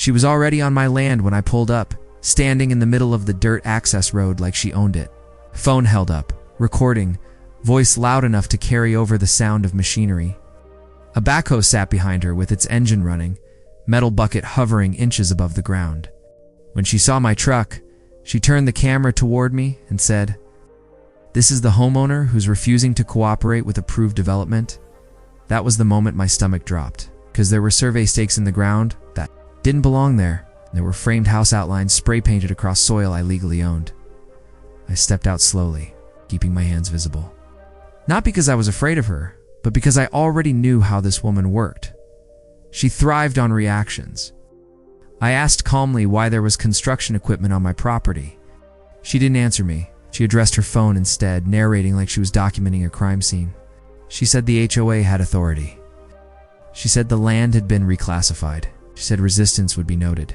She was already on my land when I pulled up, standing in the middle of the dirt access road like she owned it. Phone held up, recording, voice loud enough to carry over the sound of machinery. A backhoe sat behind her with its engine running, metal bucket hovering inches above the ground. When she saw my truck, she turned the camera toward me and said, "This is the homeowner who's refusing to cooperate with approved development." That was the moment my stomach dropped, because there were survey stakes in the ground that didn't belong there. There were framed house outlines spray-painted across soil I legally owned. I stepped out slowly, keeping my hands visible. Not because I was afraid of her, but because I already knew how this woman worked. She thrived on reactions. I asked calmly why there was construction equipment on my property. She didn't answer me. She addressed her phone instead, narrating like she was documenting a crime scene. She said the HOA had authority. She said the land had been reclassified. She said resistance would be noted.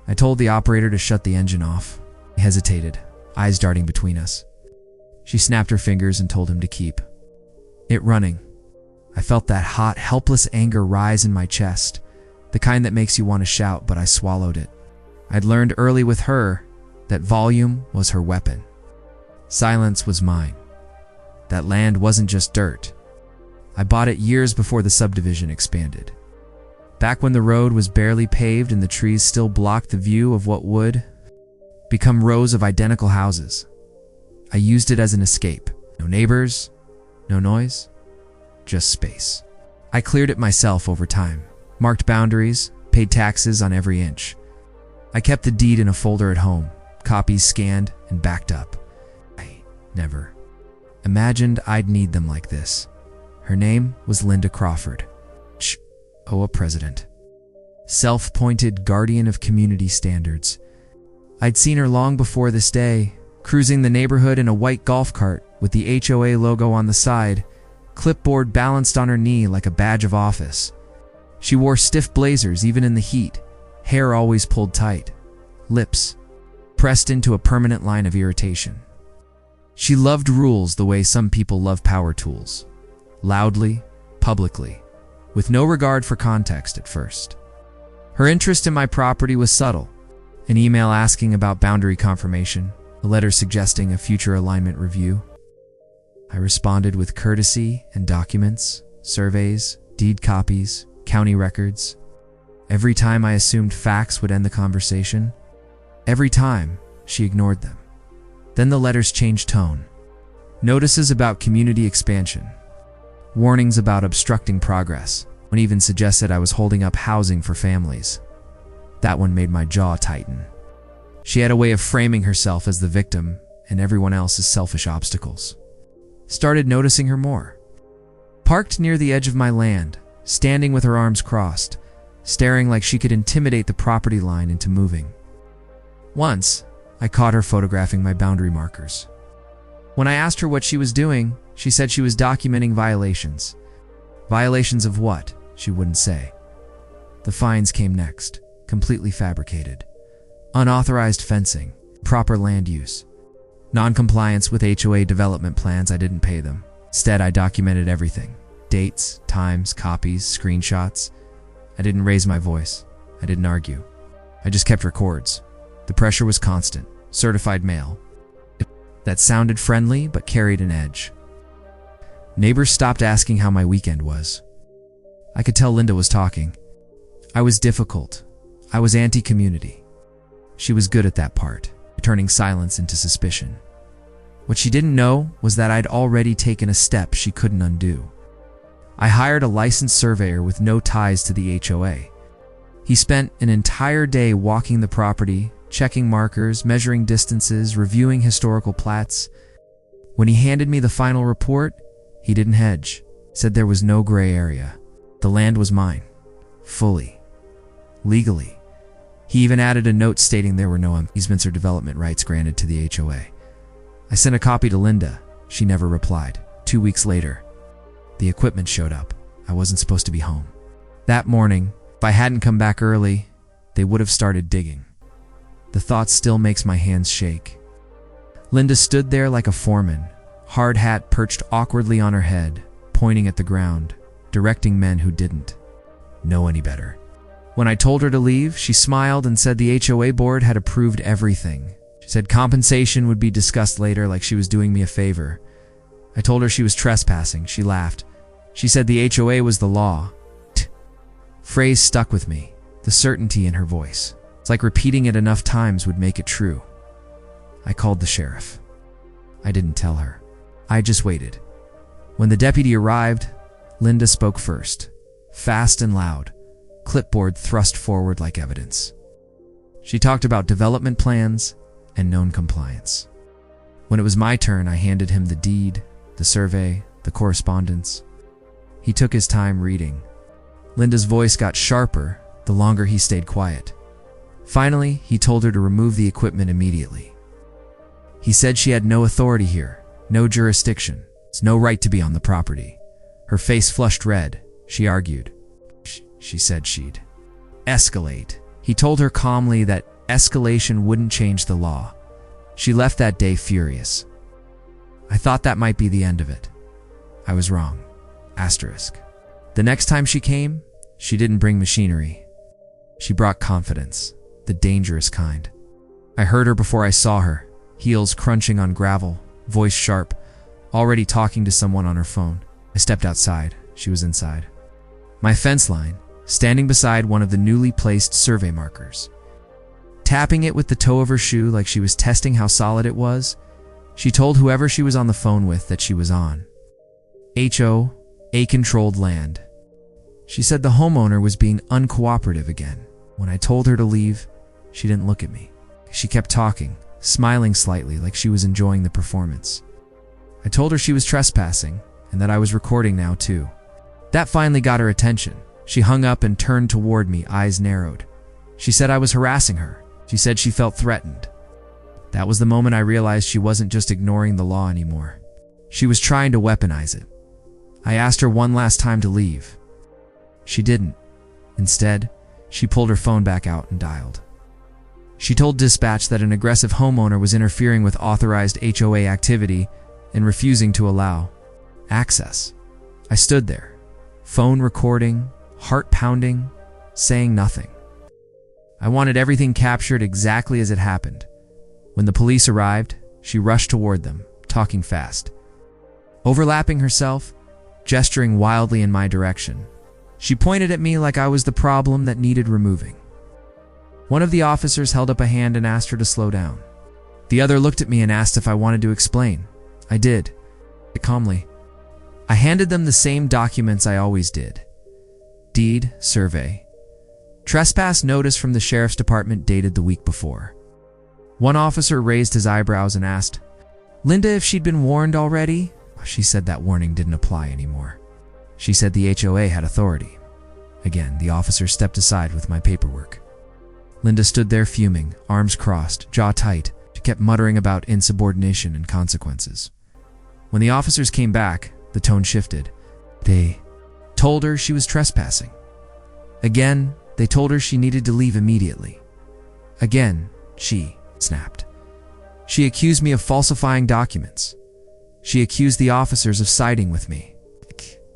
I told the operator to shut the engine off. He hesitated, eyes darting between us. She snapped her fingers and told him to keep it running. I felt that hot, helpless anger rise in my chest, the kind that makes you want to shout, but I swallowed it. I'd learned early with her that volume was her weapon. Silence was mine. That land wasn't just dirt. I bought it years before the subdivision expanded. Back when the road was barely paved and the trees still blocked the view of what would become rows of identical houses. I used it as an escape. No neighbors, no noise, just space. I cleared it myself over time, marked boundaries, paid taxes on every inch. I kept the deed in a folder at home, copies scanned and backed up. I never imagined I'd need them like this. Her name was Linda Crawford, HOA president, self-appointed guardian of community standards. I'd seen her long before this day, cruising the neighborhood in a white golf cart with the HOA logo on the side, clipboard balanced on her knee like a badge of office. She wore stiff blazers even in the heat, hair always pulled tight, lips pressed into a permanent line of irritation. She loved rules the way some people love power tools, loudly, publicly, with no regard for context at first. Her interest in my property was subtle. An email asking about boundary confirmation, a letter suggesting a future alignment review. I responded with courtesy and documents, surveys, deed copies, county records. Every time I assumed facts would end the conversation, every time she ignored them. Then the letters changed tone. Notices about community expansion, warnings about obstructing progress, one even suggested I was holding up housing for families. That one made my jaw tighten. She had a way of framing herself as the victim and everyone else as selfish obstacles. Started noticing her more. Parked near the edge of my land, standing with her arms crossed, staring like she could intimidate the property line into moving. Once, I caught her photographing my boundary markers. When I asked her what she was doing, she said she was documenting violations. Violations of what? She wouldn't say. The fines came next, completely fabricated. Unauthorized fencing, proper land use. Non-compliance with HOA development plans, I didn't pay them. Instead, I documented everything. Dates, times, copies, screenshots. I didn't raise my voice. I didn't argue. I just kept records. The pressure was constant, certified mail. That sounded friendly, but carried an edge. Neighbors stopped asking how my weekend was. I could tell Linda was talking. I was difficult. I was anti-community. She was good at that part, turning silence into suspicion. What she didn't know was that I'd already taken a step she couldn't undo. I hired a licensed surveyor with no ties to the HOA. He spent an entire day walking the property, checking markers, measuring distances, reviewing historical plats. When he handed me the final report, he didn't hedge, said there was no gray area. The land was mine, fully, legally. He even added a note stating there were no easements or development rights granted to the HOA. I sent a copy to Linda. She never replied. 2 weeks later, the equipment showed up. I wasn't supposed to be home. That morning, if I hadn't come back early, they would have started digging. The thought still makes my hands shake. Linda stood there like a foreman, hard hat perched awkwardly on her head, pointing at the ground, directing men who didn't know any better. When I told her to leave, she smiled and said the HOA board had approved everything. She said compensation would be discussed later, like she was doing me a favor. I told her she was trespassing. She laughed. She said the HOA was the law. Phrase stuck with me, the certainty in her voice. It's like repeating it enough times would make it true. I called the sheriff. I didn't tell her. I just waited. When the deputy arrived, Linda spoke first, fast and loud, clipboard thrust forward like evidence. She talked about development plans and known compliance. When it was my turn, I handed him the deed, the survey, the correspondence. He took his time reading. Linda's voice got sharper the longer he stayed quiet. Finally, he told her to remove the equipment immediately. He said she had no authority here, no jurisdiction, no right to be on the property. Her face flushed red. She argued. She said she'd escalate. He told her calmly that escalation wouldn't change the law. She left that day furious. I thought that might be the end of it. I was wrong. Asterisk. The next time she came, she didn't bring machinery. She brought confidence, the dangerous kind. I heard her before I saw her, heels crunching on gravel, voice sharp, already talking to someone on her phone. I stepped outside. She was inside. My fence line, standing beside one of the newly placed survey markers. Tapping it with the toe of her shoe like she was testing how solid it was, she told whoever she was on the phone with that she was on HOA controlled land. She said the homeowner was being uncooperative again. When I told her to leave, she didn't look at me. She kept talking, smiling slightly like she was enjoying the performance. I told her she was trespassing and that I was recording now too. That finally got her attention. She hung up and turned toward me, eyes narrowed. She said I was harassing her. She said she felt threatened. That was the moment I realized she wasn't just ignoring the law anymore. She was trying to weaponize it. I asked her one last time to leave. She didn't. Instead, she pulled her phone back out and dialed. She told dispatch that an aggressive homeowner was interfering with authorized HOA activity and refusing to allow access. I stood there, phone recording, heart pounding, saying nothing. I wanted everything captured exactly as it happened. When the police arrived, she rushed toward them, talking fast. Overlapping herself, gesturing wildly in my direction. She pointed at me like I was the problem that needed removing. One of the officers held up a hand and asked her to slow down. The other looked at me and asked if I wanted to explain. I did, calmly. I handed them the same documents I always did. Deed, survey. Trespass notice from the sheriff's department dated the week before. One officer raised his eyebrows and asked, Linda, if she'd been warned already? She said that warning didn't apply anymore. She said the HOA had authority. Again, the officer stepped aside with my paperwork. Linda stood there fuming, arms crossed, jaw tight. She kept muttering about insubordination and consequences. When the officers came back, the tone shifted. They told her she was trespassing. Again, they told her she needed to leave immediately. Again, she snapped. She accused me of falsifying documents. She accused the officers of siding with me.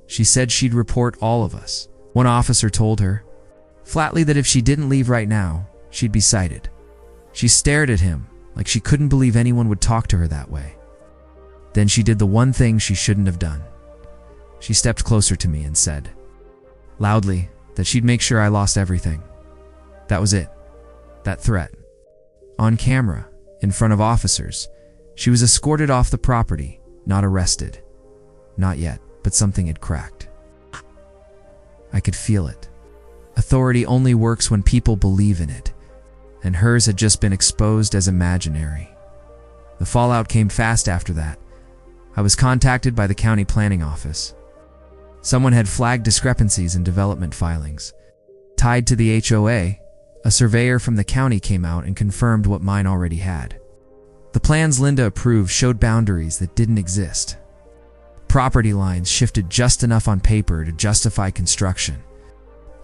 She said she'd report all of us. One officer told her, flatly, that if she didn't leave right now, she'd be cited. She stared at him like she couldn't believe anyone would talk to her that way. Then she did the one thing she shouldn't have done. She stepped closer to me and said, loudly, that she'd make sure I lost everything. That was it. That threat. On camera, in front of officers, she was escorted off the property, not arrested. Not yet, but something had cracked. I could feel it. Authority only works when people believe in it, and hers had just been exposed as imaginary. The fallout came fast after that. I was contacted by the county planning office. Someone had flagged discrepancies in development filings. Tied to the HOA, a surveyor from the county came out and confirmed what mine already had. The plans Linda approved showed boundaries that didn't exist. Property lines shifted just enough on paper to justify construction.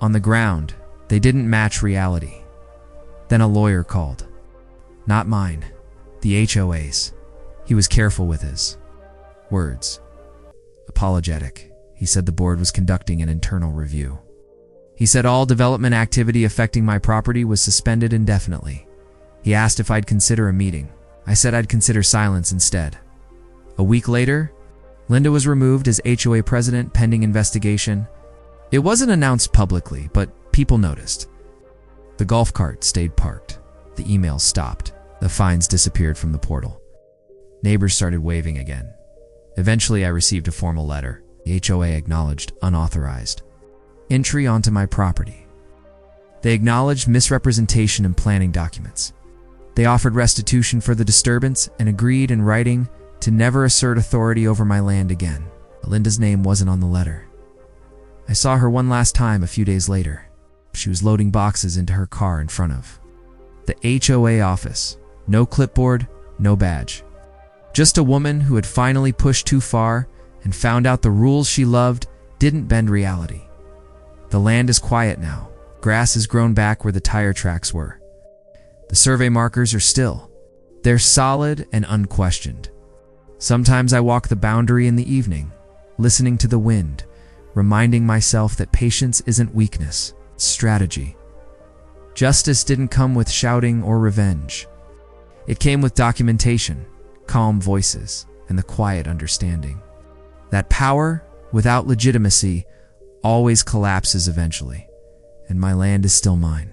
On the ground, they didn't match reality. Then a lawyer called. Not mine, the HOA's. He was careful with his words. Apologetic. He said the board was conducting an internal review. He said all development activity affecting my property was suspended indefinitely. He asked if I'd consider a meeting. I said I'd consider silence instead. A week later, Linda was removed as HOA president pending investigation. It wasn't announced publicly, but people noticed. The golf cart stayed parked. The emails stopped. The fines disappeared from the portal. Neighbors started waving again. Eventually, I received a formal letter. The HOA acknowledged unauthorized entry onto my property. They acknowledged misrepresentation in planning documents. They offered restitution for the disturbance and agreed in writing to never assert authority over my land again. Linda's name wasn't on the letter. I saw her one last time a few days later. She was loading boxes into her car in front of the HOA office. No clipboard, no badge. Just a woman who had finally pushed too far and found out the rules she loved didn't bend reality. The land is quiet now. Grass has grown back where the tire tracks were. The survey markers are still. They're solid and unquestioned. Sometimes I walk the boundary in the evening, listening to the wind, reminding myself that patience isn't weakness, it's strategy. Justice didn't come with shouting or revenge. It came with documentation, calm voices, and the quiet understanding that power, without legitimacy, always collapses eventually, and my land is still mine.